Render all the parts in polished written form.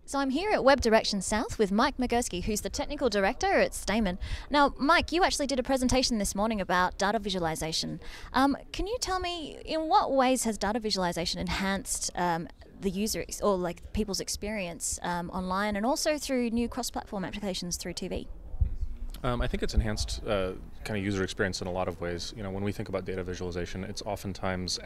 So I'm here at Web Direction South with Mike Migurski, who's the Technical Director at Stamen. Now, Mike, you actually did a presentation this morning about data visualization. Can you tell me, in what ways has data visualization enhanced the user or like people's experience online, and also through new cross-platform applications through TV? I think it's enhanced kind of user experience in a lot of ways. You know, when we think about data visualization, it's oftentimes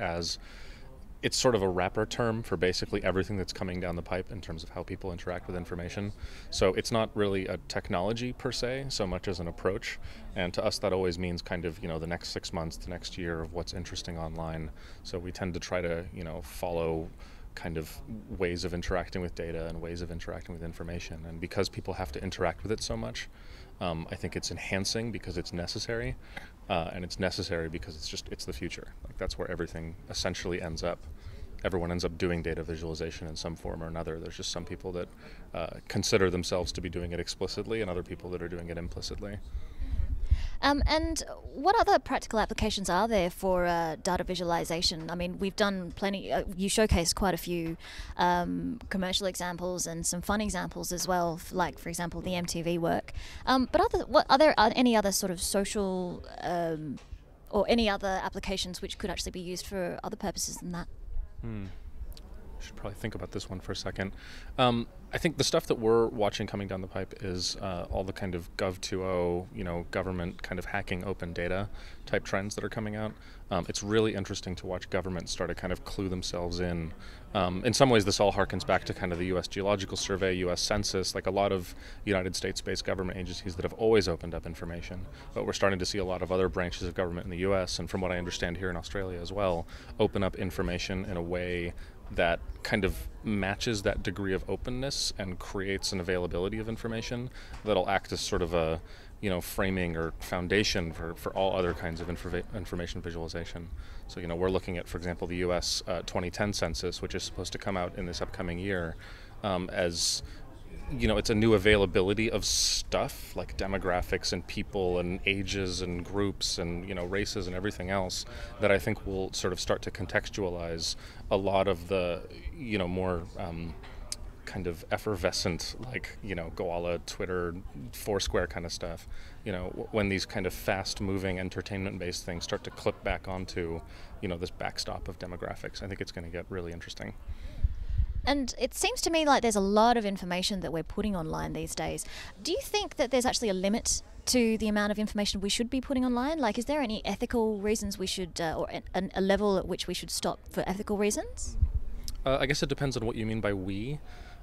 it's sort of a wrapper term for basically everything that's coming down the pipe in terms of how people interact with information. So it's not really a technology per se, so much as an approach. And to us, that always means kind of, the next 6 months, the next year of what's interesting online. So we tend to try to, follow kind of ways of interacting with data and ways of interacting with information. And because people have to interact with it so much, I think it's enhancing because it's necessary, and it's necessary because it's the future. Like, that's where everything essentially ends up. Everyone ends up doing data visualization in some form or another. There's just some people that consider themselves to be doing it explicitly and other people that are doing it implicitly. And what other practical applications are there for data visualization? I mean, we've done plenty. You showcased quite a few commercial examples and some fun examples as well, like, for example, the MTV work. But are there any other sort of social or any other applications which could actually be used for other purposes than that? I should probably think about this one for a second. I think the stuff that we're watching coming down the pipe is all the kind of Gov 2.0, government kind of hacking open data type trends that are coming out. It's really interesting to watch governments start to kind of clue themselves in. In some ways, this all harkens back to kind of the U.S. Geological Survey, U.S. Census, like a lot of United States-based government agencies that have always opened up information. But we're starting to see a lot of other branches of government in the U.S., and from what I understand here in Australia as well, open up information in a way that kind of matches that degree of openness and creates an availability of information that'll act as sort of a framing or foundation for all other kinds of information visualization. So we're looking at, for example, the US 2010 census, which is supposed to come out in this upcoming year, as it's a new availability of stuff like demographics and people and ages and groups and races and everything else that I think will sort of start to contextualize a lot of the more kind of effervescent, like go a la Twitter, Foursquare kind of stuff. When these kind of fast-moving entertainment-based things start to clip back onto this backstop of demographics, I think it's going to get really interesting. And it seems to me like there's a lot of information that we're putting online these days. Do you think that there's actually a limit to the amount of information we should be putting online? Like, is there any ethical reasons we should, or a level at which we should stop for ethical reasons? I guess it depends on what you mean by we.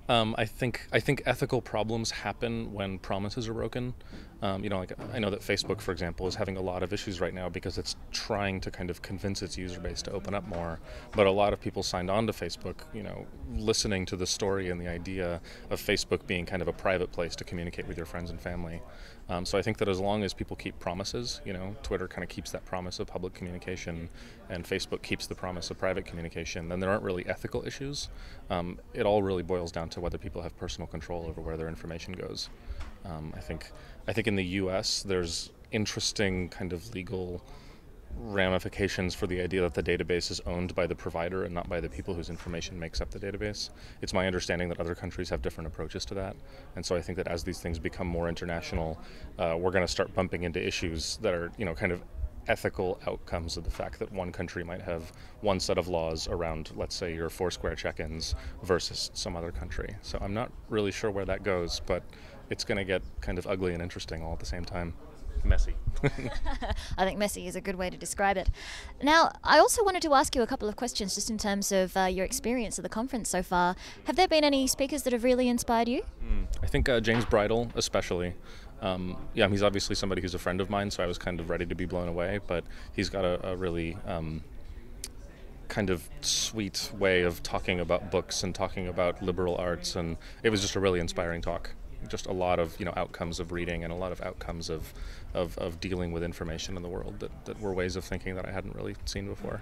I think ethical problems happen when promises are broken. Like I know that Facebook, for example, is having a lot of issues right now because it's trying to kind of convince its user base to open up more. But a lot of people signed on to Facebook, listening to the story and the idea of Facebook being kind of a private place to communicate with your friends and family. So I think that as long as people keep promises, Twitter kind of keeps that promise of public communication, and Facebook keeps the promise of private communication, then there aren't really ethical issues. It all really boils down to whether people have personal control over where their information goes. I think in the U.S. there's interesting kind of legal ramifications for the idea that the database is owned by the provider and not by the people whose information makes up the database. It's my understanding that other countries have different approaches to that, and so I think that as these things become more international, we're going to start bumping into issues that are kind of ethical outcomes of the fact that one country might have one set of laws around, let's say, your Foursquare check-ins versus some other country. So I'm not really sure where that goes, but it's going to get kind of ugly and interesting all at the same time. Messy. I think messy is a good way to describe it. Now, I also wanted to ask you a couple of questions just in terms of your experience at the conference so far. Have there been any speakers that have really inspired you? I think James Bridle especially. He's obviously somebody who's a friend of mine, so I was kind of ready to be blown away, but he's got a really kind of sweet way of talking about books and talking about liberal arts, and it was just a really inspiring talk. Just a lot of outcomes of reading and a lot of outcomes of dealing with information in the world that were ways of thinking that I hadn't really seen before.